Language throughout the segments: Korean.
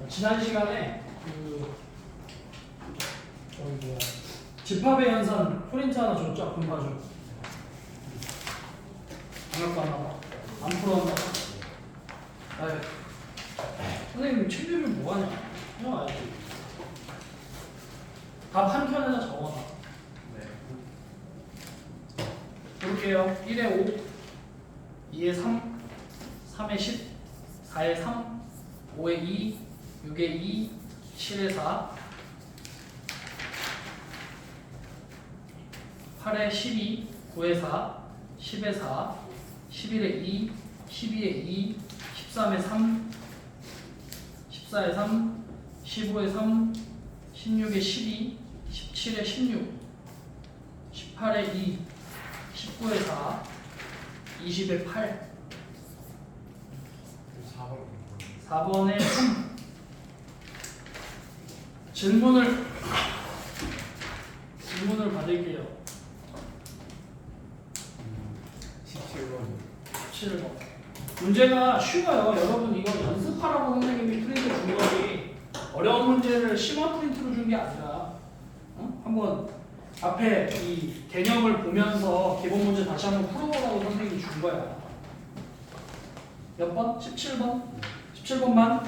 지난 시간에 집합의 연산 프린트 하나 줬죠? 금봐줘. 방역도 안 나와. 안 풀어온다. 아유. 선생님 책임을 뭐하냐? 그냥 알지. 답 한 켠에다 적어놔. 네. 볼게요. 1에 5, 2에 3, 3에 10, 4에 3, 5에 2, 6에 2, 7에 4, 8에 12, 9에 4, 10에 4, 11에 2, 12에 2, 13에 3, 14에 3, 15에 3, 16에 12, 17에 16, 18에 2, 19에 4, 20에 8, 4번에 3. 질문을 받을게요. 17번. 문제가 쉬워요. 여러분 이거 연습하라고 선생님이 프린트 준 거지 어려운 문제를 심화 프린트로 준 게 아니라 한번 앞에 이 개념을 보면서 기본 문제 다시 한번 풀어보라고 선생님이 준 거야. 몇 번? 17번? 17번만?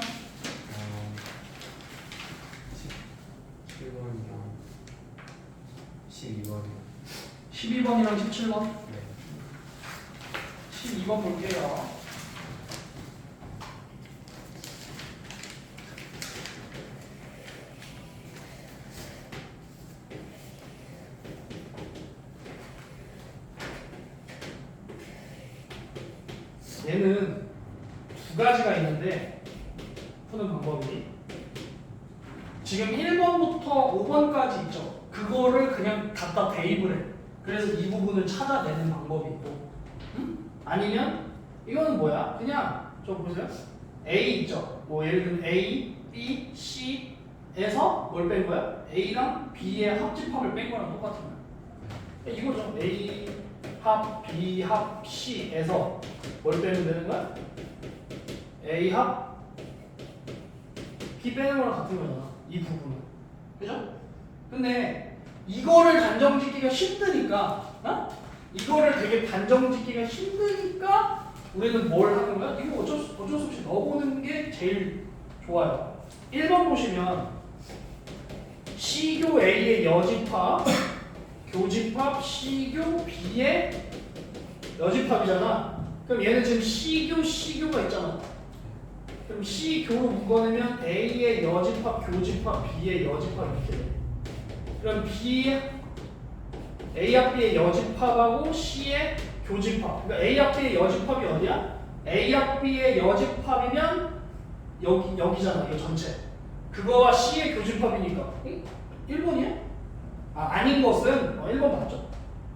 17번이랑 12번이랑 17번? 네. 12번 볼게요. 얘는 두 가지가 있는데 푸는 방법이 지금 1번부터 5번까지 있죠. 그거를 그냥 갖다 대입을 해. 그래서 이 부분을 찾아내는 방법이 있고 아니면 이거는 뭐야? 그냥 저 보세요. A 있죠. 뭐 예를 들면 A, B, C에서 뭘 뺀 거야? A랑 B의 합집합을 뺀 거랑 똑같은 거야. 이거죠. A 합, B 합, C에서 뭘 빼면 되는 거야? A 합 B 빼는 거랑 같은 거잖아. 이 부분은. 그죠? 근데 이거를 단정 짓기가 힘드니까 이거를 되게 단정 짓기가 힘드니까 우리는 뭘 하는 거야? 이거 어쩔 수 없이 넣어보는 게 제일 좋아요. 1번 보시면 C교 A의 여집합 교집합 C교 B의 여집합이잖아. 그럼 얘는 지금 C교가 있잖아. 그럼 C교로 묶어내면 A의 여집합, 교집합, B의 여집합 이렇게 돼. 그럼 A 합 B의 여집합하고 C의 교집합. 그러니까 A 합 B의 여집합이 어디야? A 합 B의 여집합이면 여기잖아. 이거 전체. 그거와 C의 교집합이니까 1번이야? 아닌 것은 1번 맞죠.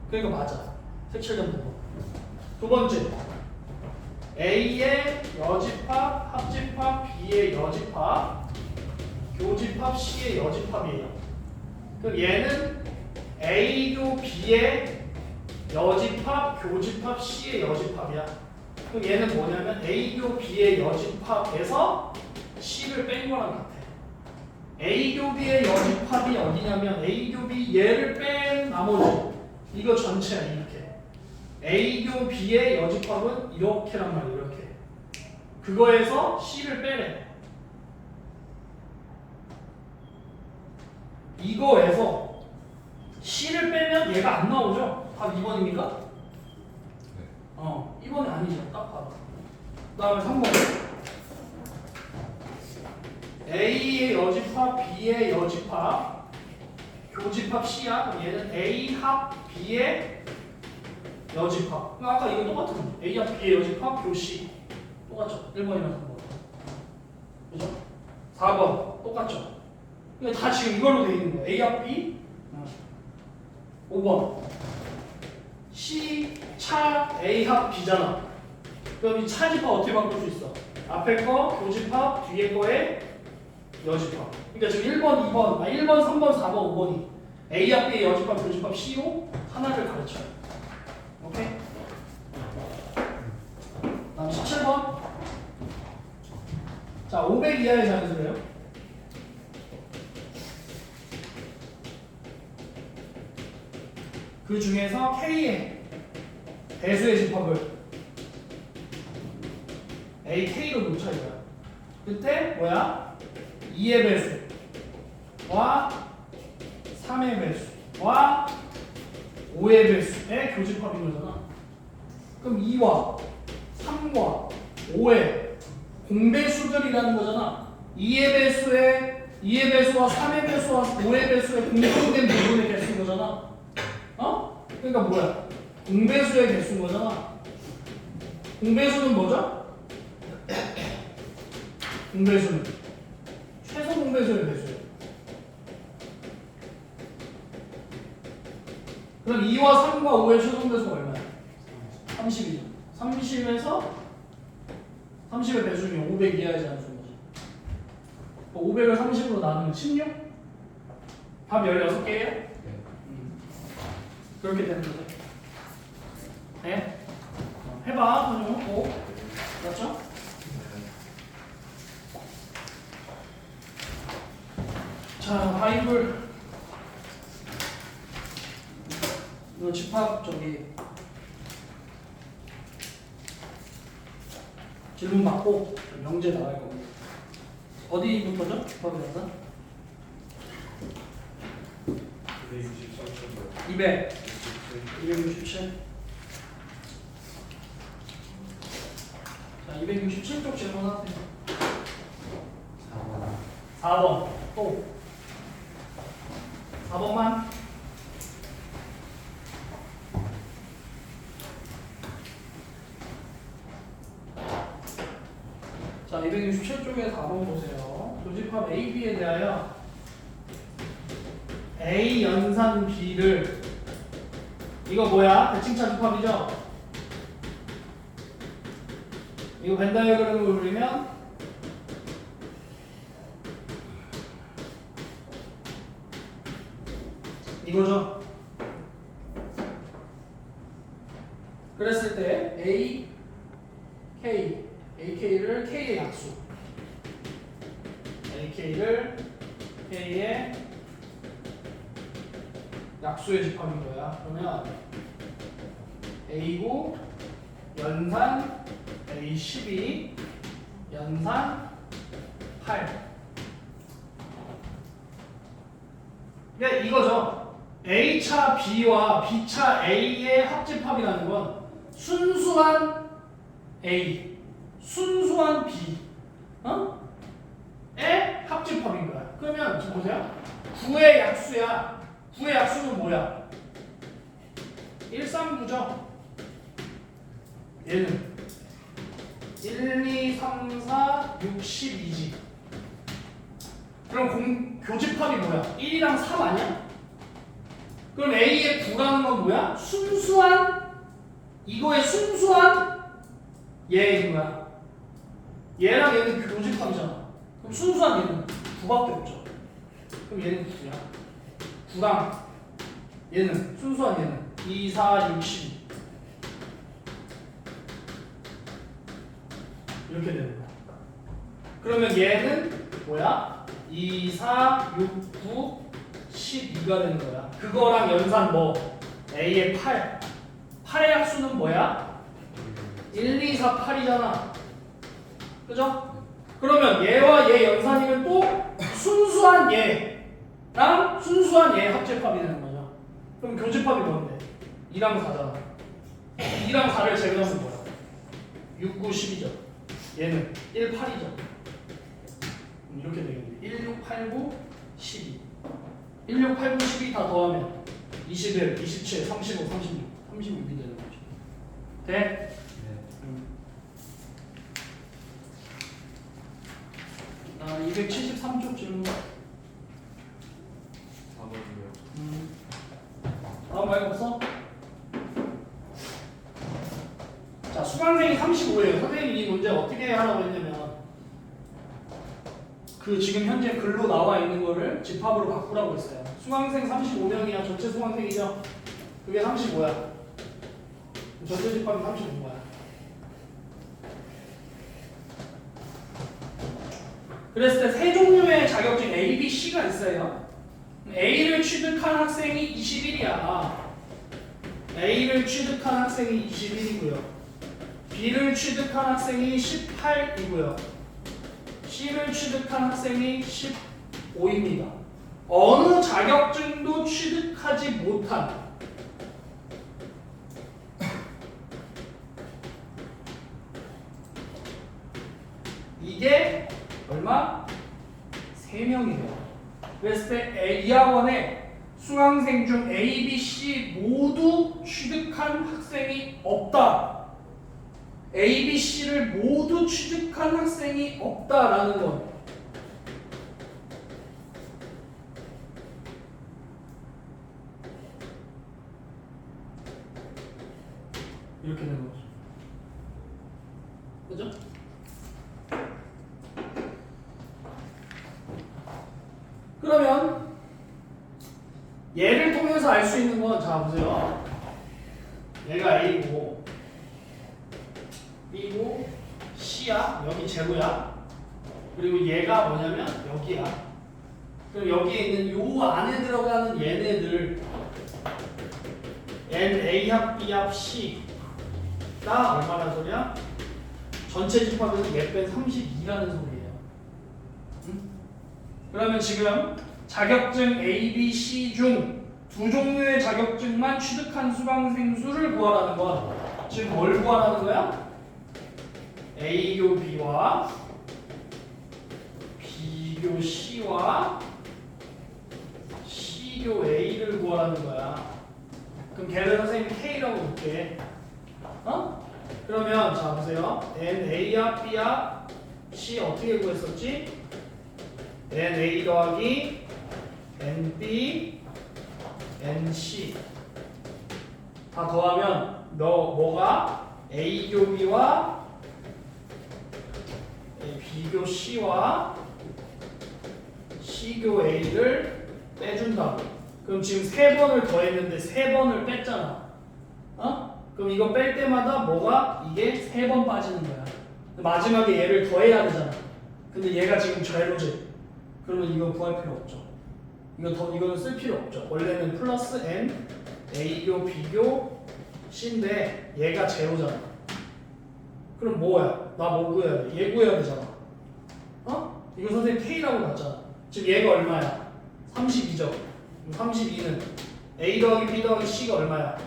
그러니까 맞아. 색칠점 9번. 두 번째. A의 여집합, 합집합, B의 여집합, 교집합, C의 여집합이에요. 그럼 얘는 A교 B의 여집합, 교집합, C의 여집합이야. 그럼 얘는 뭐냐면 A교 B의 여집합에서 C를 뺀 거랑 같아. A교 B의 여집합이 어디냐면 A교 B 얘를 뺀 나머지 이거 전체야 이렇게. A교 B의 여집합은 이렇게란 말이야. 이렇게. 그거에서 C를 빼래. 이거에서 C를 빼면 얘가 안 나오죠? 답 2번입니까? 네. 2번이 아니죠. 딱 봐봐. 그 다음에 3번. A의 여집합, B의 여집합, 교집합 C야. 그럼 얘는 A 합 B의 여집합. 아까 이거 똑같은 거. A 합 B의 여집합, 교 C. 똑같죠? 1번이랑 3번. 그죠? 4번. 똑같죠? 근데 다 지금 이걸로 돼 있는 거야. A 합 B. 5번. C 차 A 합 B잖아. 그럼 이 차집합 어떻게 바꿀 수 있어? 앞에 거 교집합, 뒤에 거에 여집합. 그러니까 지금 1번, 2번, 1번, 3번, 4번, 5번이 A 합 B의 여집합, 교집합 CO 하나를 가르쳐요. 오케이? 다음 17번. 자, 500 이하의 자연수래요. 그 중에서 K의 배수의 집합을 AK로 놓자 이거야. 그때 뭐야? 2의 배수와 3의 배수와 5의 배수의 교집합인 거잖아. 그럼 2와 3과 5의 공배수들이라는 거잖아. 2의 배수와 3의 배수와 5의 배수의 공통된 부분의 개수인 거잖아. 어? 그러니까 뭐야? 공배수의 개수인 거잖아. 공배수는 뭐죠? 공배수는 최소 공배수의 배수예요. 그럼 2와 3과 5의 최소 공배수가 얼마야? 30이죠. 30에서 30의 배수 중에 500 이하의 자연수인 거죠. 500을 30으로 나누면 16? 답 16개예요? 네. 그렇게 되는 거죠. 네? 해봐, 선생님. 꼭. 맞죠? 자, 바이블. 이거 집합 저기 질문 받고 명제 나갈 겁니다. 어디부터죠? 집합 영상? 200, 267. 자, 267쪽 질문하세요. 4번. 또 4번만. 자, 267쪽에 4번 보세요. 조집합 A, B에 대하여 A 연산 B를 이거 뭐야? 대칭차 집합이죠? 이거 벤 다이어그램으로 그리면 이거죠? 그랬을 때 A, K, AK를 K의 약수 AK를 K의 약수의 집합인 거야. 그러면 A9 연산 A12 연산 8. 그러니까 이거죠. A차 B와 B차 A의 합집합이라는 건 순수한 A, 순수한 B, 의 합집합인 거야. 그러면 지금 보세요. 9의 약수야. 9의 약수는 뭐야? 139죠. 얘는 1, 2, 3, 4, 6, 12지. 그럼 교집합이 뭐야? 1이랑 3 아니야? 그럼 A의 9라는 건 뭐야? 순수한 이거의 순수한 얘인 거야. 얘랑 얘는 교집합이잖아. 그럼 순수한 얘는 9밖에 없죠. 그럼 얘는 9야. 9랑 얘는 순수한 얘는 2, 4, 6, 12 이렇게 되는 거야. 그러면 얘는 뭐야? 2, 4, 6, 9, 12가 되는 거야. 그거랑 연산 뭐? A의 8. 8의 약수는 뭐야? 1, 2, 4, 8이잖아. 그죠? 그러면 얘와 얘 연산이면 또 순수한 얘랑 순수한 얘 합집합이 되는 거죠. 그럼 교집합이 뭔데? 2랑 4잖아. 2랑 4를 제외하면 뭐야? 6, 9, 10이죠. 얘는 1, 8이죠. 이렇게 되겠네. 1, 6, 8, 9, 12. 1, 6, 8, 9, 12 다 더하면 21, 27, 35, 36, 36이 되는 거죠. 돼? 아, 273쪽 질문. 4번이요. 다음 말고 없어? 자, 수강생이 35예요. 선생님이 이 문제 어떻게 하라고 했냐면 그 지금 현재 글로 나와 있는 거를 집합으로 바꾸라고 했어요. 수강생 35명이야. 전체 수강생이죠. 그게 35야. 전체 집합이 35야. 그랬을 때 세 종류의 자격증 A, B, C가 있어요. A를 취득한 학생이 21이야. A를 취득한 학생이 21이고요. B를 취득한 학생이 18이고요. C를 취득한 학생이 15입니다. 어느 자격증도 취득하지 못한 이게 얼마? 3명이에요. 그랬을 때 이 학원에 수강생 중 A, B, C 모두 취득한 학생이 없다. A, B, C를 모두 취득한 학생이 없다라는 건 이렇게 되는 거죠. 그죠? 그러면 얘를 통해서 알 수 있는 건 자 보세요. 얘가 A고 B고 C야. 여기 제로야. 그리고 얘가 뭐냐면 여기야. 그럼 여기에 있는 요 안에 들어가는 얘네들 N, A 합, B 합, C가 얼마나 소리야? 전체 집합에서 얘 뺀 32라는 소리예요. 응? 그러면 지금 자격증 A, B, C 중 두 종류의 자격증만 취득한 수강생 수를 구하라는 건 지금 뭘 구하라는 거야? A교 B와 B교 C와 C교 A를 구하라는 거야. 그럼 걔를 선생님이 K라고 볼게. 어? 그러면 자 보세요. N A야 B야 C 어떻게 구했었지? N A 더하기 N B N C 다 더하면 뭐가 A교 B와 B교 C와 C교 A를 빼준다고. 그럼 지금 3번을 더했는데 3번을 뺐잖아. 어? 그럼 이거 뺄 때마다 뭐가 이게 3번 빠지는 거야. 마지막에 얘를 더해야 되잖아. 근데 얘가 지금 제로지. 그러면 이거 구할 필요 없죠. 이거는 쓸 필요 없죠. 원래는 플러스 N A교 B교 C인데 얘가 제로잖아. 그럼 뭐야? 나 뭐 구해야 돼? 얘 구해야 되잖아. 어? 이거 선생님 K라고 놨잖아. 지금 얘가 얼마야? 32죠. 32는 A 더하기 B 더하기 C가 얼마야?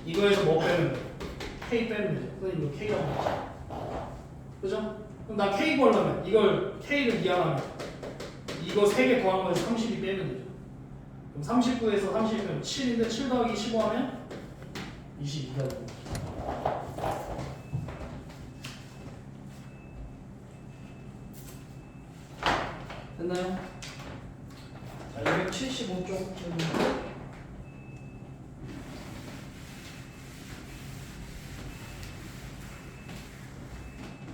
이거에서 뭐 빼면 돼? K 빼면 되죠. 선생님 이거 K라고 놨죠. 그죠? 그럼 나 K 구하려면 이걸 K를 이항하면 이거 3개 더한 거에서 32 빼면 되죠. 그럼 39에서 30 빼면 7인데 7 더하기 15 하면 22가 되고. 됐나요? 자, 275쪽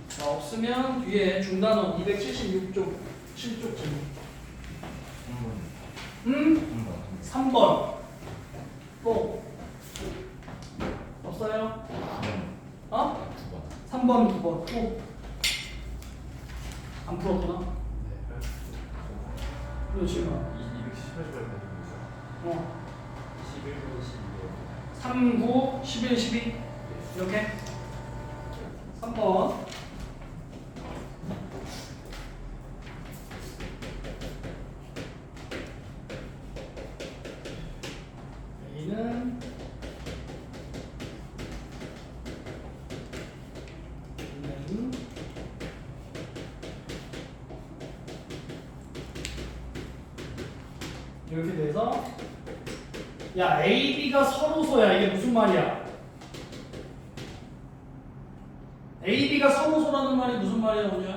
자, 없으면 뒤에 중단원 276쪽 7쪽 질문. 3번 또 없어요? 어? 3번 2번 또 안 풀었구나. 이거 질문. 218번 가지고 있어요. 11번 12번. 3, 9, 11, 12 이렇게 3번 A는 이렇게 돼서 야 A, B가 서로소야. 이게 무슨 말이야? A, B가 서로소라는 말이 무슨 말이야 오늘?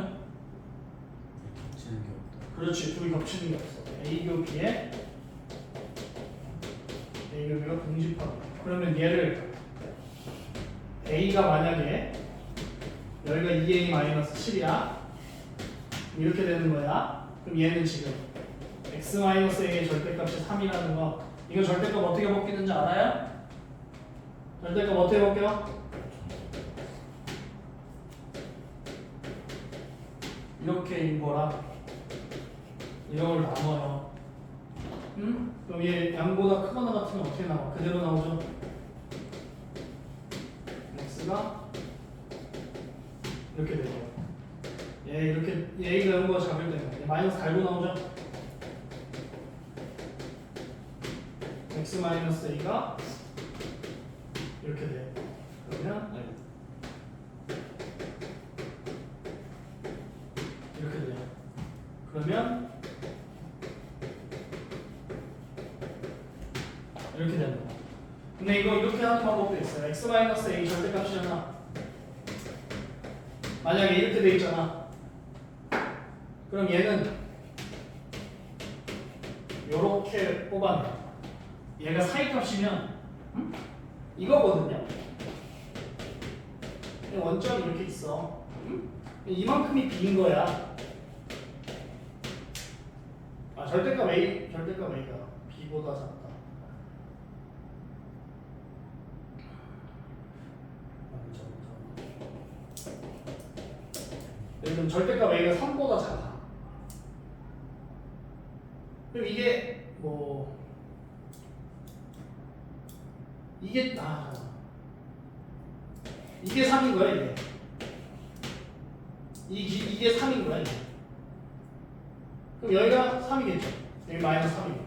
겹치는 게 없다. 그렇지. 둘이 겹치는 게 없어. A교 B에 A교 B가 공집하고. 그러면 얘를 A가 만약에 여기가 2A-7이야. 이렇게 되는 거야. 그럼 얘는 지금 X-A의 절대값이 3이라는 거. 이거 절대값 어떻게 바뀌는지 알아요? 절대값 어떻게 바뀌어? 이렇게인 거랑 이걸 나눠요. 그럼 얘 양보다 크거나 같으면 어떻게 나와? 그대로 나오죠. x가 이렇게 되죠. 얘 이렇게 a가 0보다 작을 때는 마이너스 달고 나오죠. x 마이너스 a가 이렇게 돼요. 그러면 이렇게 돼요. 그러면 이렇게 되는 거야. 근데 이거 이렇게 하는 방법도 있어요. x 마이너스 a 절대값이잖아. 만약에 이렇게 돼 있잖아. 그럼 얘는 요렇게 뽑아내. 얘가 사이값이면 이거거든요. 원점이 이렇게 있어. 이만큼이 b인 거야. 아, 절대값 a가 b보다 작다. 예를 들면 절대값 a가 3보다 작아. 그럼 이게 뭐 이게 3인 거야 이게. 이게 3인 거야 이게. 그럼 여기가 3이겠죠. 여기 마이너스 3이고.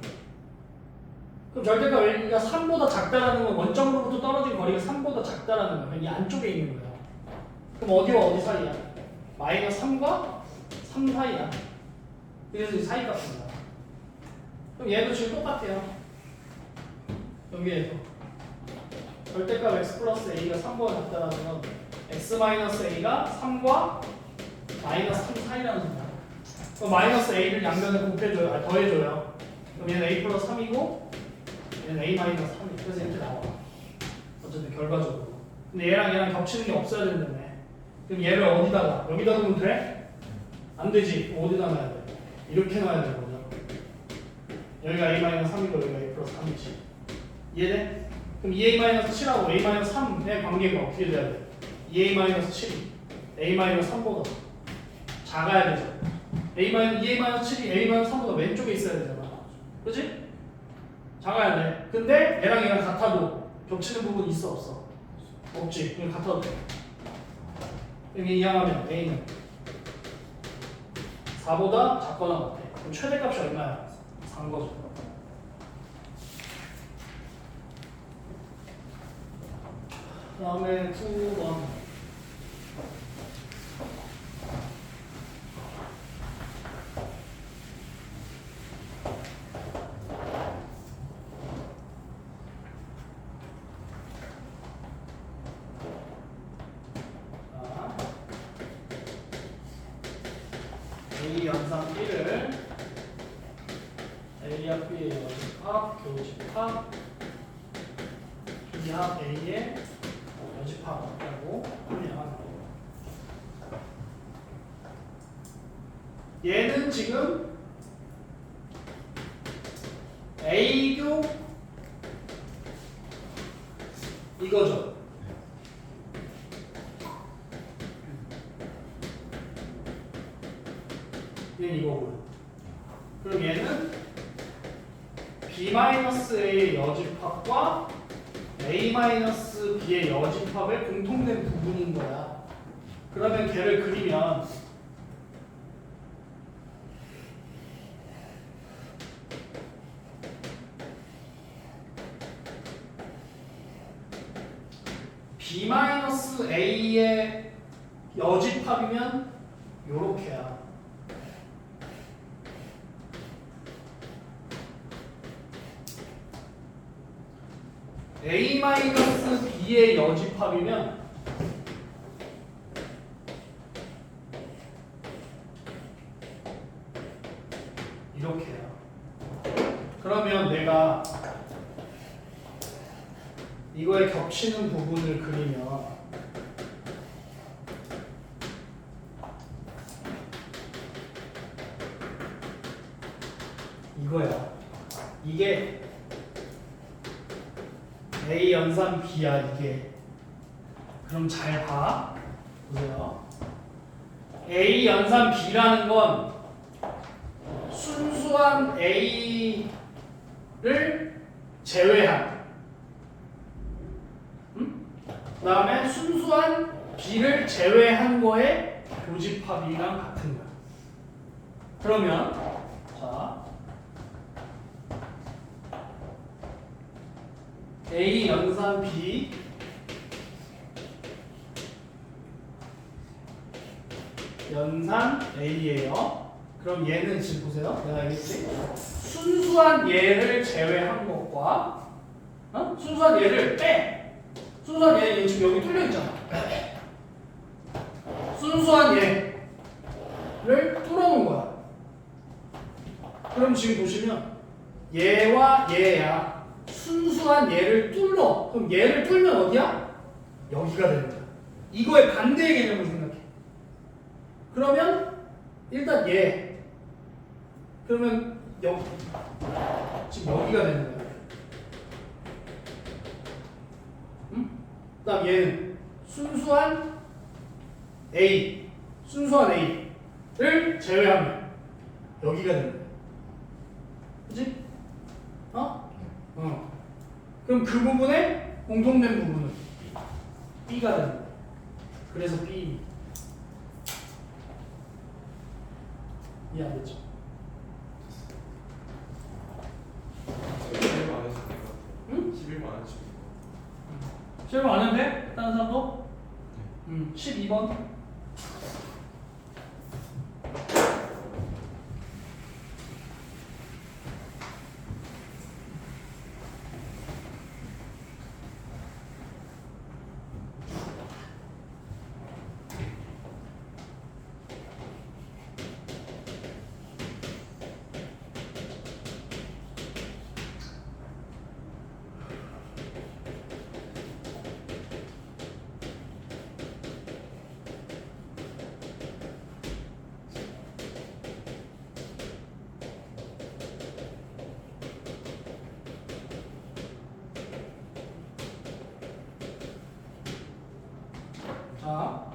그럼 절대값 a가 3보다 작다라는 건 원점으로부터 떨어진 거리가 3보다 작다라는 거야. 이 안쪽에 있는 거야. 그럼 어디와 어디 사이야? 마이너스 3과 3 사이야. 그래서 이 사이값입니다. 그럼 얘도 지금 똑같아요. 여기에서 절대값 x 플러스 a가 3보다 작다라는 건 x 마이너스 a가 3과 마이너스 3 사이라는 거야. 그럼 마이너스 a를 양변에 곱해줘요. 더해줘요. 그럼 얘는 a 플러스 3이고 얘는 a 마이너스 3이. 그래서 이렇게 나와. 어쨌든 결과적으로. 근데 얘랑 겹치는 게 없어야 된다며. 그럼 얘를 어디다가? 여기다 두면 돼? 안 되지. 어디다 놔야 돼? 이렇게 놔야 되는 거죠. 여기가 a 마이너스 3이고 여기가 a 플러스 3이지. 이해돼? 그럼 2a 마이너스 7하고 a 마이너스 3의 관계가 어떻게 돼야 돼? 2a 마이너스 7이 a 마이너스 3보다 작아야 되죠. 2a 마이너스 7이 a 마이너스 3보다 왼쪽에 있어야 되잖아. 그렇지? 작아야 돼. 근데 얘랑 같아도 겹치는 부분이 있어 없어? 없지. 그럼 같아도 돼. 여기 이항하면 a는 4보다 작거나 같아. 그럼 최대값이 얼마야? 3 거죠. 그 다음에 9번. A 연산 B를 A합 B의 여집합, 교집합, B합 A의 여집합이라고 하면 얘는 지금 A교 이거죠. 얘는 이거고요. 그럼 얘는 B-A의 여집합과 A-B의 여집합의 공통된 부분인 거야. 그러면 걔를 그리면 B-A의 여집합이면 요렇게야. A-B의 여집합이면 이렇게요. 그러면 내가 이거에 겹치는 부분을 그리면 이거야. 이게 A 연산 B야 이게. 그럼 잘 봐. 보세요. A 연산 B라는 건 순수한 A를 제외한, 그 다음에 순수한 B를 제외한 거에 교집합이랑 같은 거야. 그러면 자 A 연산 B 연산 A예요. 그럼 얘는 지금 보세요. 내가 얘기했지? 순수한 얘를 제외한 것과 순수한 얘를 빼. 순수한 얘 지금 여기 뚫려 있잖아. 순수한 얘를 뚫어놓은 거야. 그럼 지금 보시면 얘와 얘야. 순수한 얘를 뚫어. 그럼 얘를 뚫면 어디야? 여기가 되는 거야. 이거의 반대의 개념을 생각해. 그러면 일단 얘. 그러면 여기. 지금 여기가 되는 거야. 그 다음 얘는 순수한 A. 순수한 A를 제외하면 여기가 되는 거야. 그치? 그럼 그 부분에 공통된 부분은 B가 되는 거야. 그래서 B. 이해 안 됐죠? 응? 11번 안 해주고. 실험 안 해도 돼? 다른 사람도? 12번. 자,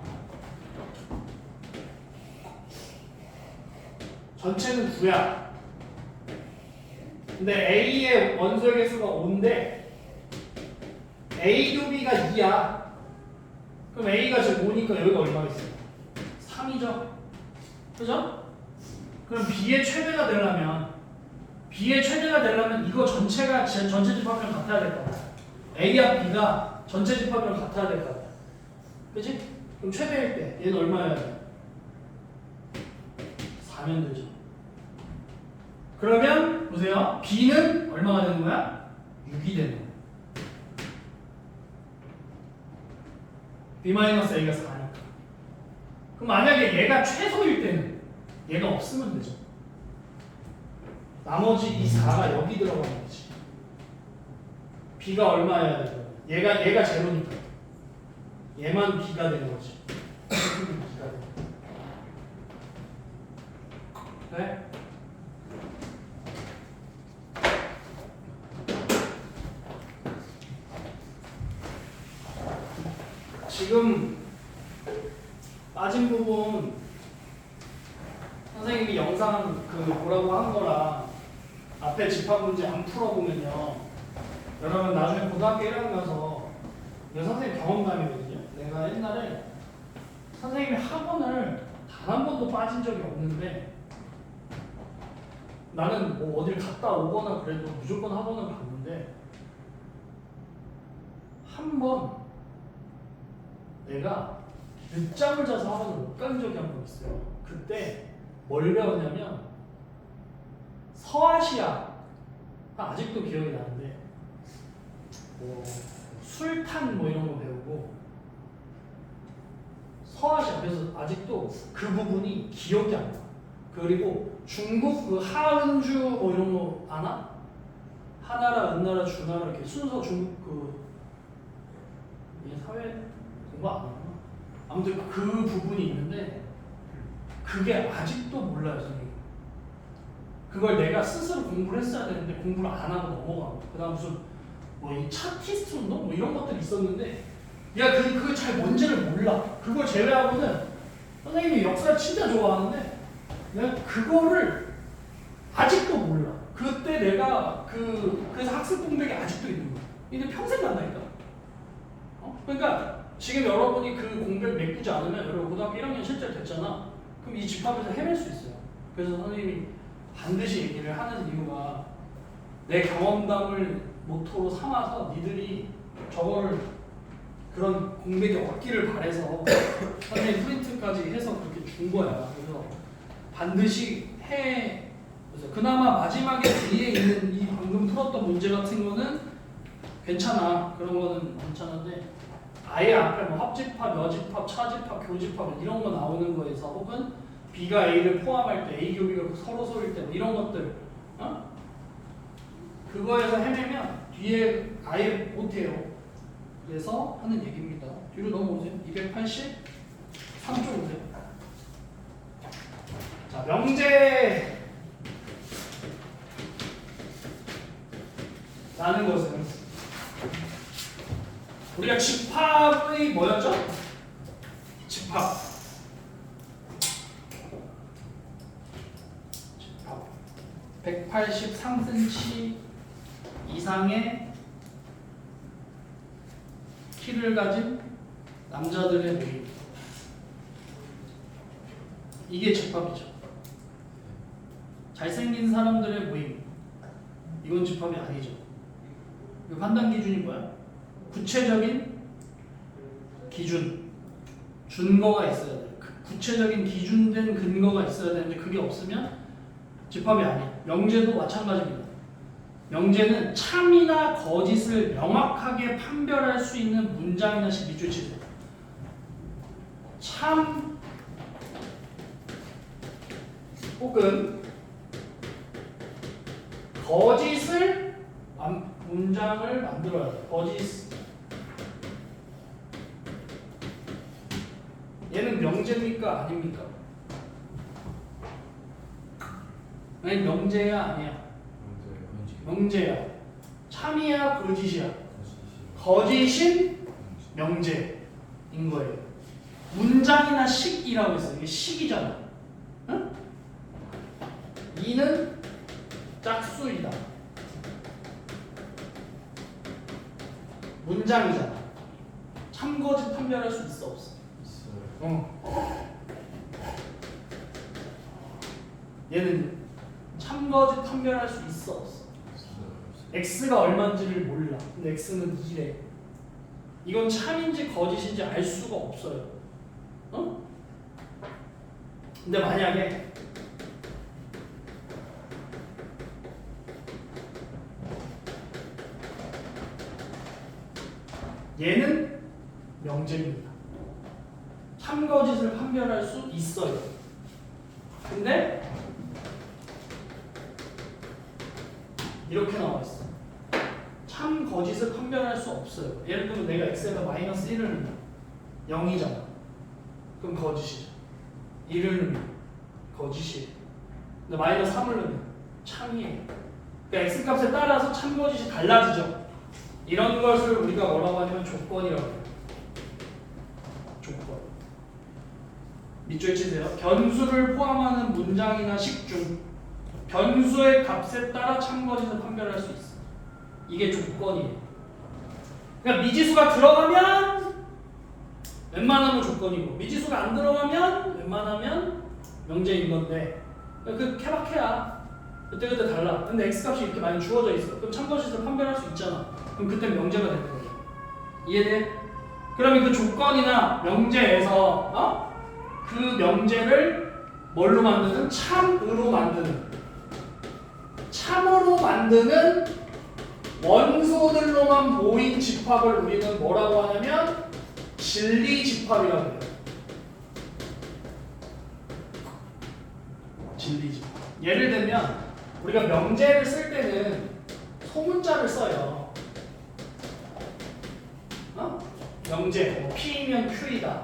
전체는 9야. 근데 A의 원소의 개수가 5인데 A 도 B가 2야. 그럼 A가 지금 5니까 여기가 얼마가 있어요? 3이죠. 그죠? 그럼 B의 최대가 되려면 이거 전체가 전체 집합이랑 같아야 될 것 같아. A와 B가 전체 집합이랑 같아야 될 것 같아. 그치? 그럼 최대일 때 얘는 얼마여야 돼? 4면 되죠. 그러면 보세요. B는 얼마가 되는 거야? 6이 되는 거야. B-A가 4니까. 그럼 만약에 얘가 최소일 때는 얘가 없으면 되죠. 나머지 이 4가 여기 들어가는 거지. B가 얼마여야 되는 거야? 얘가 제로니까. 얘만 B가 되는 거지. B가 되는 거야. 네? 지금 빠진 부분 선생님이 영상 보라고 한 거랑 앞에 집합 문제 안 풀어보면요, 여러분 나중에 고등학교 1학년 가서 이거 선생님 경험담이거든요. 내가 옛날에 선생님이 학원을 단 한 번도 빠진 적이 없는데 나는 뭐 어딜 갔다 오거나 그래도 무조건 학원을 갔는데 한 번 내가 늦잠을 자서 학원을 못 간 적이 한 번 있어요. 그때 뭘 배웠냐면 서아시아, 아직도 기억이 나는데 뭐 술탄 뭐 이런 거 배우고 서아시아, 그래서 아직도 그 부분이 기억이 안 나. 그리고 중국 그 하은주 뭐 이런 거 아나? 하나라, 은나라, 주나라 이렇게 순서 중국 얘 사회 공부 안 하나? 아무튼 그 부분이 있는데 그게 아직도 몰라요, 선생님. 그걸 내가 스스로 공부를 했어야 되는데 공부를 안 하고 넘어간 거야. 그다음 무슨 뭐 이 차티스트 운동 뭐 이런 것들이 있었는데 얘가 그걸 잘 뭔지를 몰라. 그걸 제외하고는 선생님이 역사를 진짜 좋아하는데 내가 그거를 아직도 몰라. 그때 내가 그래서 학습 공백이 아직도 있는 거야. 근데 평생 간다니까. 그러니까 지금 여러분이 그 공백 메꾸지 않으면 여러분 고등학교 1학년 실제 됐잖아. 그럼 이 집합에서 헤맬 수 있어요. 그래서 선생님이 반드시 얘기를 하는 이유가 내 경험담을 모토로 삼아서 니들이 저거를 그런 공백이 없기를 바래서 선생님 프린트까지 해서 그렇게 준 거야. 그래서 반드시 해. 그래서 그나마 마지막에 뒤에 있는 이 방금 풀었던 문제 같은 거는 괜찮아. 그런 거는 괜찮은데 아예 앞에 뭐 합집합, 여집합, 차집합, 교집합 이런 거 나오는 거에서 혹은 B가 A를 포함할 때 A 교비가 서로 소일 때 뭐 이런 것들 그거에서 헤매면 뒤에 아예 못해요. 그래서 하는 얘기입니다. 뒤로 넘어오세요. 283쪽 오세요. 자, 명제 라는 것은 우리가 집합의 뭐였죠? 집합 183cm 이상의 키를 가진 남자들의 모임. 이게 집합이죠. 잘생긴 사람들의 모임. 이건 집합이 아니죠. 그 판단 기준이 뭐야? 구체적인 기준, 준거가 있어야 돼. 그 구체적인 기준된 근거가 있어야 되는데 그게 없으면 집합이 아니야. 명제도 마찬가지입니다. 명제는 참이나 거짓을 명확하게 판별할 수 있는 문장이나 식 밑줄 치세요. 참 혹은 거짓을 문장을 만들어야 돼. 거짓. 얘는 명제입니까? 아닙니까? 아니 명제야 아니야? 명제야. 참이야 거짓이야? 거짓인 명제인 거예요. 문장이나 식이라고 했어요. 이게 식이잖아. 응? 이는 짝수이다. 문장이잖아. 참거짓 판별할 수 있어 없어? 있어요. 얘는 참거짓 판별할 수 있어 없어? x가 얼마인지를 몰라. 근데 x는 2래. 이건 참인지 거짓인지 알 수가 없어요. 근데 만약에 얘는 명제입니다. 참거짓을 판별할 수 있어요. 근데 이렇게 나와 있어. 참 거짓을 판별할 수 없어요. 예를 들면 내가 x에다 마이너스 1을 넣으면 0이잖아. 그럼 거짓이죠. 1을 넣으면 거짓이에요. 근데 마이너스 3을 넣으면 참이에요. 그러니까 x 값에 따라서 참 거짓이 달라지죠. 이런 것을 우리가 뭐라고 하냐면 조건이라고 해요. 조건. 밑줄 치세요. 변수를 포함하는 문장이나 식 중 변수의 값에 따라 참거짓을 판별할 수 있어. 이게 조건이에요. 그러니까 미지수가 들어가면 웬만하면 조건이고 미지수가 안 들어가면 웬만하면 명제인 건데 그 케바케야. 그때그때 달라. 근데 x값이 이렇게 많이 주어져 있어. 그럼 참거짓을 판별할 수 있잖아. 그럼 그때 명제가 되는 거죠. 이해돼? 그러면 그 조건이나 명제에서 그 명제를 뭘로 만드는? 참으로 만드는. 참으로 만드는 원소들로만 모인 집합을 우리는 뭐라고 하냐면 진리 집합이라고 해요. 진리 집합. 예를 들면 우리가 명제를 쓸 때는 소문자를 써요. 명제, 뭐 P면 Q이다.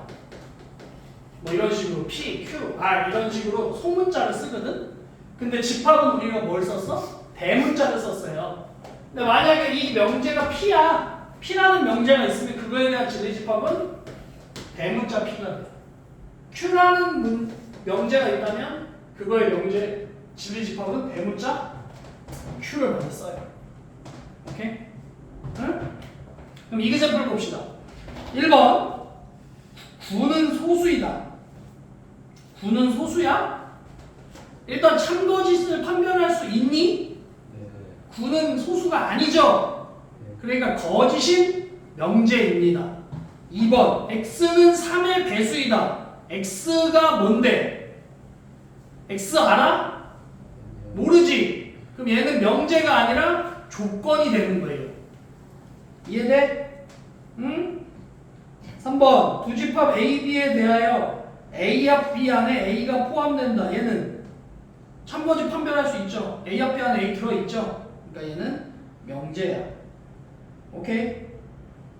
뭐 이런 식으로 P, Q, R 이런 식으로 소문자를 쓰거든. 근데 집합은 우리가 뭘 썼어? 대문자를 썼어요. 근데 만약에 이 명제가 P야. P라는 명제가 있으면 그거에 대한 진리 집합은 대문자 P가 돼. Q라는 명제가 있다면 그거의 명제 진리집합은 대문자 Q를 먼저 써요. 오케이? 응? 그럼 이그샘플 봅시다. 1번 9는 소수이다. 9는 소수야? 일단 참거짓을 판별할 수 있니? 네. 9는 소수가 아니죠. 네. 그러니까 거짓인 명제입니다. 2번 x는 3의 배수이다. x가 뭔데? x 알아? 모르지. 그럼 얘는 명제가 아니라 조건이 되는 거예요. 이해돼? 응? 3번 두 집합 A, B에 대하여 A 합 B 안에 A가 포함된다. 얘는 참거짓 판별할 수 있죠. A 합 B 안에 A 들어있죠. 그러니까 얘는 명제야. 오케이?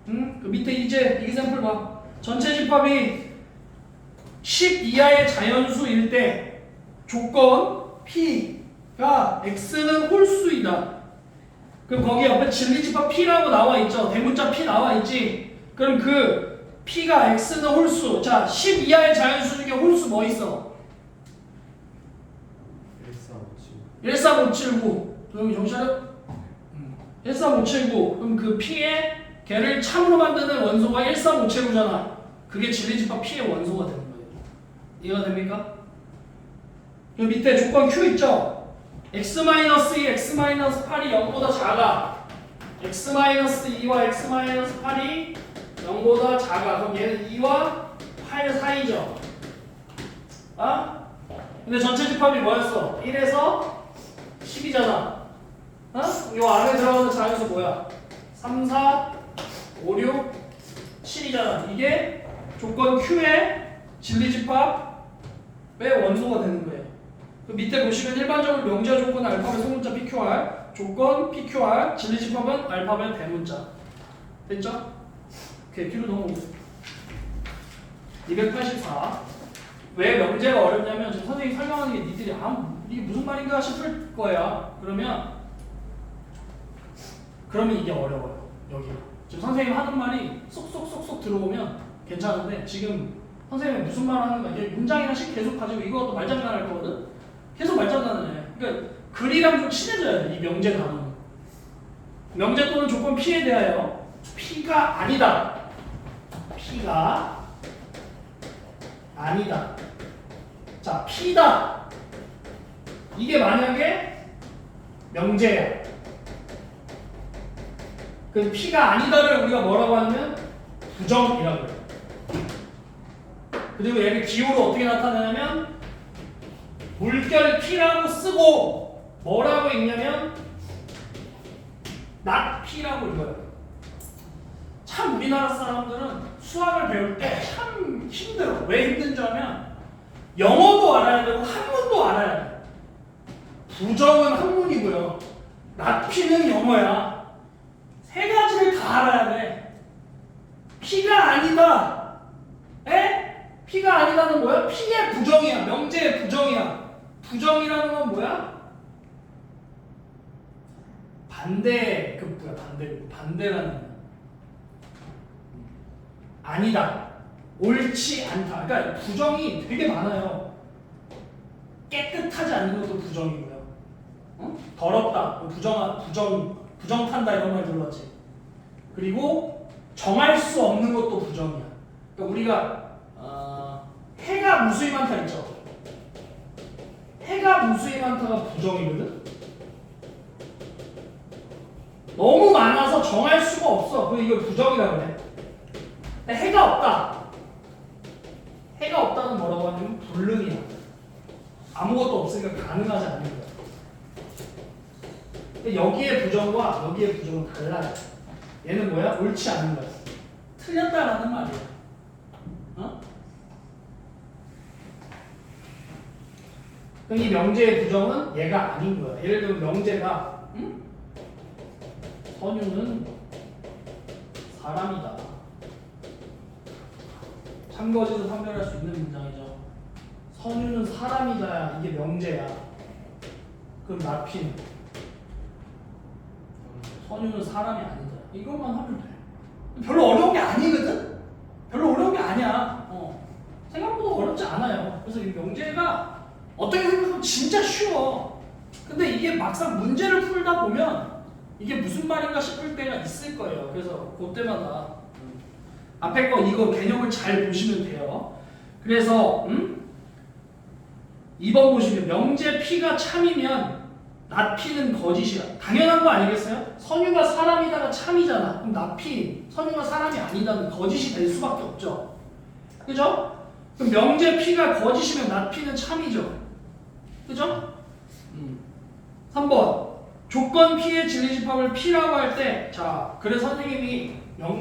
응? 그 밑에 이제 이그샘플 봐. 전체 집합이 10 이하의 자연수일 때 조건 P가 X는 홀수이다. 그럼 거기 옆에 진리집합 P라고 나와 있죠. 대문자 P 나와 있지. 그럼 그 P가 X는 홀수. 자, 10 이하의 자연수 중에 홀수 뭐 있어? 13579. 조용히 정신 차려. 13579. 그럼 그 P의 걔를 참으로 만드는 원소가 13579잖아. 그게 진리집합 P의 원소가 되는 거예요. 이해가 됩니까? 그 밑에 조건 Q 있죠? x-2, x-8이 0보다 작아. x-2와 x-8이 0보다 작아. 그럼 얘는 2와 8 사이죠. 아? 근데 전체 집합이 뭐였어? 1에서 10이잖아. 어? 이 안에 들어가는 자연수 뭐야? 3, 4, 5, 6, 7이잖아. 이게 조건 Q의 진리집합의 원소가 되는 거예요. 그 밑에 보시면 일반적으로 명제와 조건은 알파벳 소문자 PQR, 조건 PQR, 진리집합은 알파벳 대문자. 됐죠? 오케이, 뒤로 넘어오세요. 284. 왜 명제가 어렵냐면 지금 선생님이 설명하는 게 니들이 이게 무슨 말인가 싶을 거야. 그러면 이게 어려워요. 여기 지금 선생님 하는 말이 쏙쏙쏙쏙 들어오면 괜찮은데 지금 선생님이 무슨 말 하는 거야. 이게 문장이나 식 계속 가지고 이것도 말장난 할 거거든. 계속 말장난을 해. 그러니까 글이랑 좀 친해져야 돼. 이 명제 단어는. 명제 또는 조건 P에 대하여 P가 아니다. P가 아니다. 자, P다. 이게 만약에 명제야. 그 P가 아니다를 우리가 뭐라고 하냐면 부정이라고 해요. 그리고 얘를 기호로 어떻게 나타내냐면 물결 P라고 쓰고 뭐라고 읽냐면 not P라고 읽어요. 참 우리나라 사람들은 수학을 배울 때 참 힘들어. 왜 힘든 줄 알면 영어도 알아야 되고 한문도 알아야 돼. 부정은 한문이고요. not P는 영어야. 세 가지를 다 알아야 돼. P가 아니다. 에? P가 아니다는 뭐야? P의 부정이야. 명제의 부정이야. 부정이라는 건 뭐야? 반대급부야. 반대라는 거야. 아니다. 옳지 않다. 그러니까 부정이 되게 많아요. 깨끗하지 않는 것도 부정이고요. 어? 더럽다. 부정탄다 이런 말 들었지. 그리고 정할 수 없는 것도 부정이야. 그러니까 우리가 해가 무수히 많다 있죠. 해가 무수히 많다가 부정이거든. 너무 많아서 정할 수가 없어. 그래서 이걸 부정이라고 그래. 근데 해가 없다. 해가 없다는 뭐라고 하냐면 불능이야. 아무것도 없으니까 가능하지 않는 거야. 근데 여기에 부정과 여기에 부정은 달라요. 얘는 뭐야? 옳지 않은 거야. 틀렸다라는 말이야. 어? 그럼 이 명제의 부정은 얘가 아닌 거야. 예를 들면 명제가 선유는 사람이다. 참거짓을 판별할 수 있는 문장이죠. 선유는 사람이다. 이게 명제야. 그럼 나피는 선유는 사람이 아니다. 이것만 하면 돼. 별로 어려운 게 아니거든? 별로 어려운 게 아니야. 생각보다 어렵지 않아요. 그래서 이 명제가 어떻게 생각하면 진짜 쉬워. 근데 이게 막상 문제를 풀다 보면 이게 무슨 말인가 싶을 때가 있을 거예요. 그래서 그때마다 앞에 거 이거 개념을 잘 보시면 돼요. 그래서 2번 보시면 명제 P가 참이면 낫 P는 거짓이야. 당연한 거 아니겠어요? 선유가 사람이다가 참이잖아. 그럼 낫 P, 선유가 사람이 아니다는 거짓이 될 수밖에 없죠. 그죠? 그럼 명제 P가 거짓이면 낫 P는 참이죠. 그죠? 3번 조건 P의 진리집합을 P라고 할 때, 자, 그래서 선생님이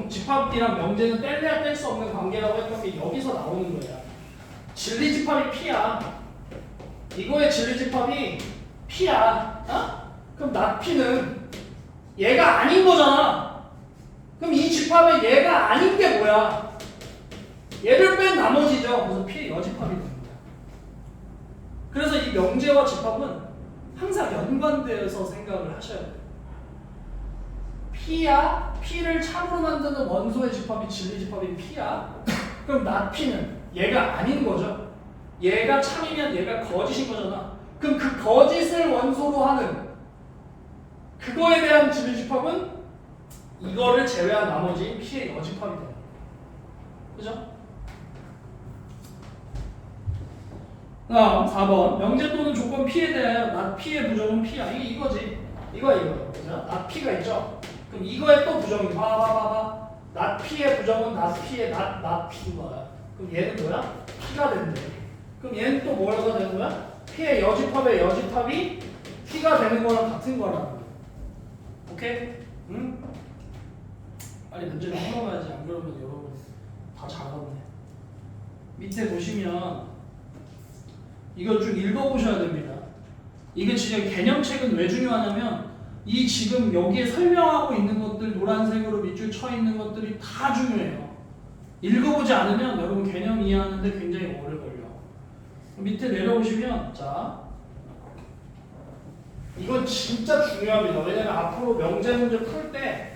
집합이랑 명제는 뗄래야 뗄 수 없는 관계라고 했던 게 여기서 나오는 거야. 진리집합이 P야. 이거의 진리집합이 P야. 어? 그럼 낫 P는 얘가 아닌 거잖아. 그럼 이 집합에 얘가 아닌 게 뭐야? 얘를 뺀 나머지죠. 그래서 P의 여집합이 되는 거야. 그래서 이 명제와 집합은 항상 연관되어서 생각을 하셔야 돼요. P야, P를 참으로 만드는 원소의 집합이 진리집합인 P야. 그럼 낫 P는 얘가 아닌 거죠. 얘가 참이면 얘가 거짓인 거잖아. 그럼 그 거짓을 원소로 하는 그거에 대한 진리집합은 이거를 제외한 나머지 P의 여집합이 돼요. 그죠? 다음 4번 명제 또는 조건 P에 대하여 낫 P의 부정은 P야. 이거지. 이거예요. 그죠? 낫 P가 있죠? 그럼 이거에 또 부정이 봐봐. 낫 P의 부정은 낫 P의 낫 P인 거야. 그럼 얘는 뭐야? P가 된대. 그럼 얘는 또 뭐가 되는 거야? P의 여집합의 여집합이 P가 되는 거랑 같은 거라는 거야. 오케이? 응? 빨리 문제를 풀어봐야지. 안 그러면 여러분 다 작았네. 밑에 보시면 이걸 좀 읽어보셔야 됩니다. 이게 지금 개념책은 왜 중요하냐면 이 지금 여기에 설명하고 있는 것들 노란색으로 밑줄 쳐 있는 것들이 다 중요해요. 읽어보지 않으면 여러분 개념 이해하는데 굉장히 오래 걸려. 밑에 내려오시면 자 이건 진짜 중요합니다. 왜냐면 앞으로 명제 문제 풀 때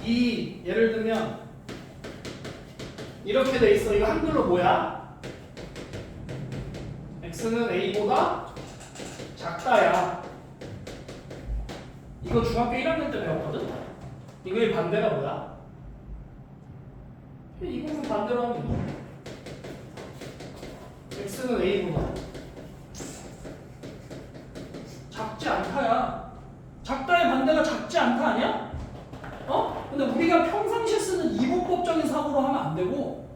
이 예를 들면 이렇게 돼 있어. 이거 한글로 뭐야? x는 a보다 작다야. 이거 중학교 1학년 때 배웠거든? 이거의 반대가 뭐야? 이거는 반대로 하면 돼. x는 a보다 작지 않다야. 작다의 반대가 작지 않다 아니야? 어? 근데 우리가 평상시에 쓰는 이분법적인 사고로 하면 안 되고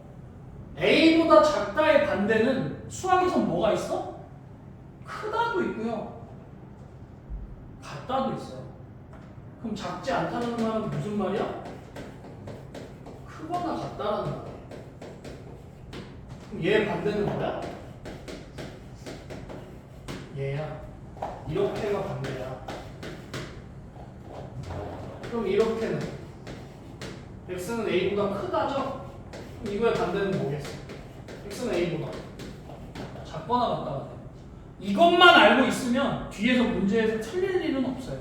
a보다 작다의 반대는 수학에선 뭐가 있어? 크다도 있고요. 같다도 있어요. 그럼 작지 않다는 말은 무슨 말이야? 크거나 같다라는 말이야. 그럼 얘 반대는 뭐야? 얘야. 이렇게가 반대야. 그럼 이렇게는 x는 a보다 크다죠? 그럼 이거의 반대는 뭐겠어? x는 a보다 작거나 같다가 돼. 이것만 알고 있으면 뒤에서 문제에서 틀릴 일은 없어요.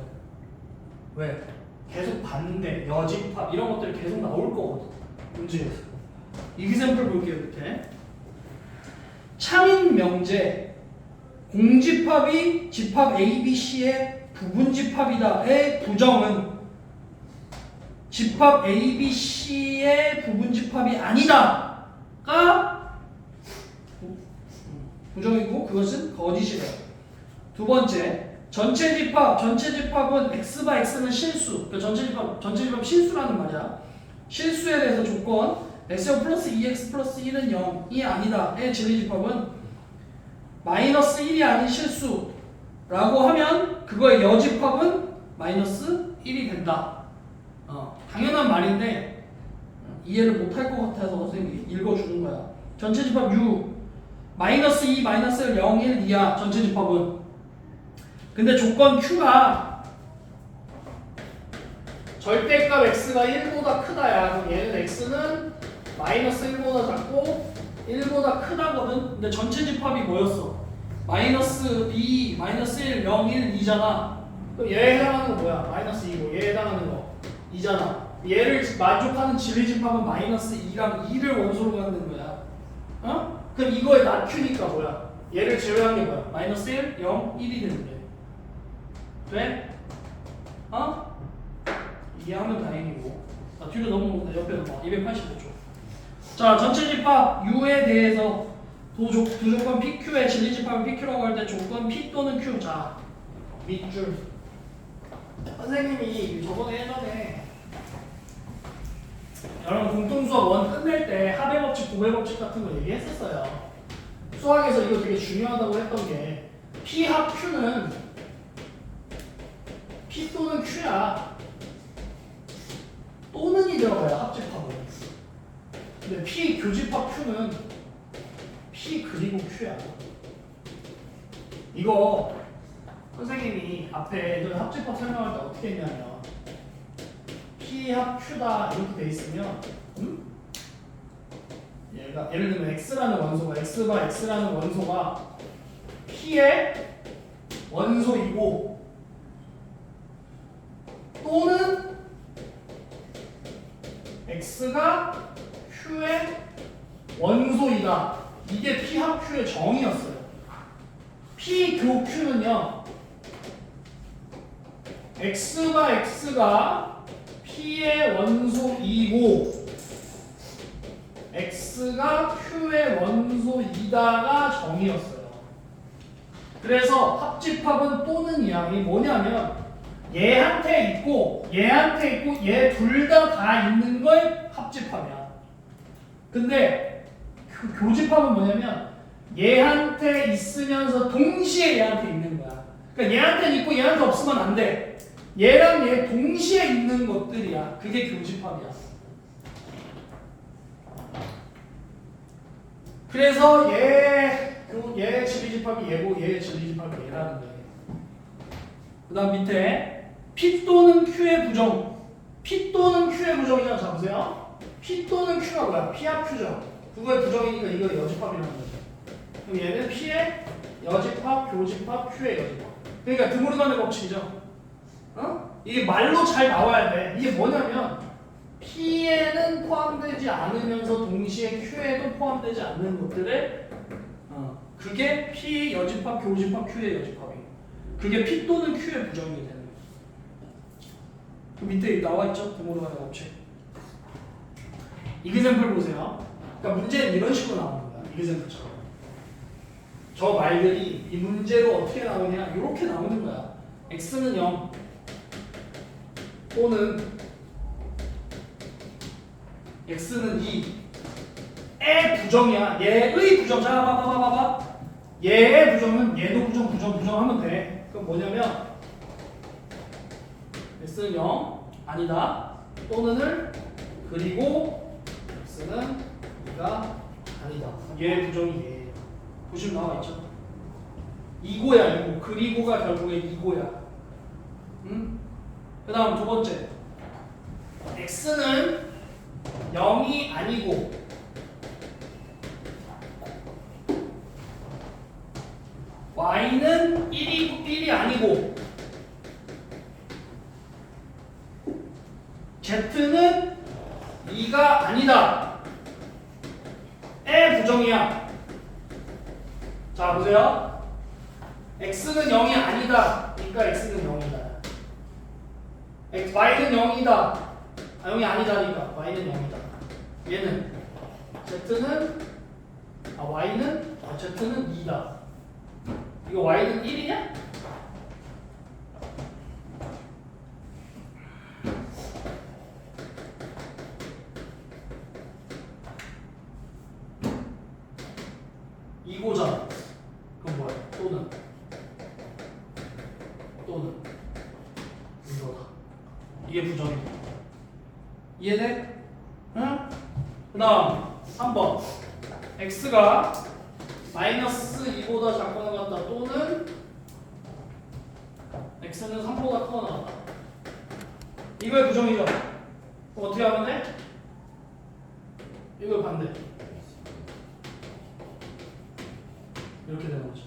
왜? 계속 반대, 여집합 이런 것들이 계속 나올 거거든. 문제에서. 이기샘플 볼게요. 밑에 참인 명제 공집합이 집합 ABC의 부분집합이다의 부정은 집합 ABC의 부분집합이 아니다가 부정이고 그것은 거짓이다. 두 번째, 전체 집합은 x바 x는 실수. 그러니까 전체 집합 실수라는 말이야. 실수에 대해서 조건 x 플러스 2x 플러스 1은 0이 아니다의 진리집합은 마이너스 1이 아닌 실수라고 하면 그거의 여집합은 마이너스 1이 된다. 당연한 말인데 이해를 못할 것 같아서 선생님이 읽어주는 거야. 전체 집합 U 마이너스 2, 마이너스 0, 1, 2야. 전체 집합은. 근데 조건 Q가 절대값 X가 1보다 크다야. 그럼 얘는 X는 마이너스 1보다 작고 1보다 크다거든. 근데 전체 집합이 뭐였어? 마이너스 2, 마이너스 1, 0, 1, 2잖아. 그럼 얘에 해당하는 거 뭐야? 마이너스 2고 얘에 해당하는 거 2잖아. 얘를 만족하는 진리집합은 마이너스 2랑 2를 원소로 갖는 거야. 어? 그럼 이거의 낮추니까 뭐야? 얘를 제외한 게 뭐야? 마이너스 1, 0, 1이 되는데 돼? 어? 이해하면 다행이고. 자, 뒤로 넘어온다. 옆에 넘어. 285쪽. 자, 전체 집합 U에 대해서 두조건 PQ의 진리 집합을 PQ라고 할 때 조건 P 또는 Q. 자, 밑줄. 선생님이 저번에 예전에 여러분 공통수업 원 끝낼 때 합의 법칙, 고배 법칙 같은 거 얘기했었어요. 수학에서 이거 되게 중요하다고 했던 게 P 합 Q는 P 또는 Q야. 또는이 들어가요, 합집합은. 근데 P 교집합 Q는 P 그리고 Q야. 이거 선생님이 앞에 예전에 합집합 설명할 때 어떻게 했냐면 P 합 Q다 이렇게 돼 있으면 얘가 예를 들면 X라는 원소가 X라는 원소가 P의 원소이고 또는 X가 Q의 원소이다. 이게 P 합 Q의 정의였어요. P 교 Q는요. X가 P의 원소이고 X가 Q의 원소이다가 정의였어요. 그래서 합집합은 또는이야. 이게 뭐냐면 얘한테 있고 얘 둘 다 있는 걸 합집합이야. 근데 교집합은 뭐냐면 얘한테 있으면서 동시에 얘한테 있는 거야. 그러니까 얘한테 있고 얘한테 없으면 안 돼. 얘랑 얘 동시에 있는 것들이야. 그게 교집합이야. 그래서 얘 진리집합이 얘고 얘 진리집합이 얘라는 거예요. 그 다음 밑에 P 또는 Q의 부정. P 또는 Q의 부정이냐. 자 보세요. P 또는 Q가 뭐야? P 합 Q죠. 그거의 부정이니까 이거 여집합이라는 거죠. 그럼 얘는 P의 여집합, 교집합, Q의 여집합. 그러니까 드모르간의 법칙이죠. 어? 이게 말로 잘 나와야 돼. 이게 뭐냐면 P에는 포함되지 않으면서 동시에 Q에도 포함되지 않는 것들의 그게 P 여집합, 교집합, Q의 여집합이에요. 그게 P 또는 Q의 부정이 되는 거예요. 그 밑에 나와 있죠? 드모르간의 법칙. 이그샘플 보세요. 그러니까 문제는 이런 식으로 나오는 거야. 이그샘플처럼. 저 말들이 이 문제로 어떻게 나오냐? 이렇게 나오는 거야. X는 0 또는 X는 2의 부정이야. 얘의 부정. 자, 봐봐. 얘의 부정은 얘도 부정 하면 돼. 그럼 뭐냐면 X는 0 아니다. 또는을 그리고 X는 2가 아니다. 얘의 부정이 얘예요. 보시면 나와 있죠. 이고야 이고. 그리고가 결국에 이고야. 그 다음 두 번째. X는 0이 아니고 Y는 1이 아니고 Z는 2가 아니다. 의 부정이야. 자 보세요. X는 0이 아니다. 그러니까 X는 0이다. Y는 0이다. 0이 아니다니까 Y는 0이다. 얘는 Z는 Y는 Z는 2다. 이거 Y는 1이냐? 이고잖아. 그럼 뭐야? 또는 이거다. 이게 부정이다. 이해돼? 응? 그 다음 3번. X가 마이너스 2보다 작거나 같다 또는 X는 3보다 크거나 같다. 이거의 부정이죠. 그럼 어떻게 하면 돼? 이걸 반대. 이렇게 되는 거죠.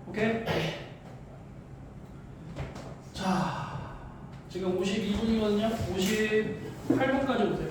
오케이? 자, 지금 52분이거든요. 58분까지 오세요.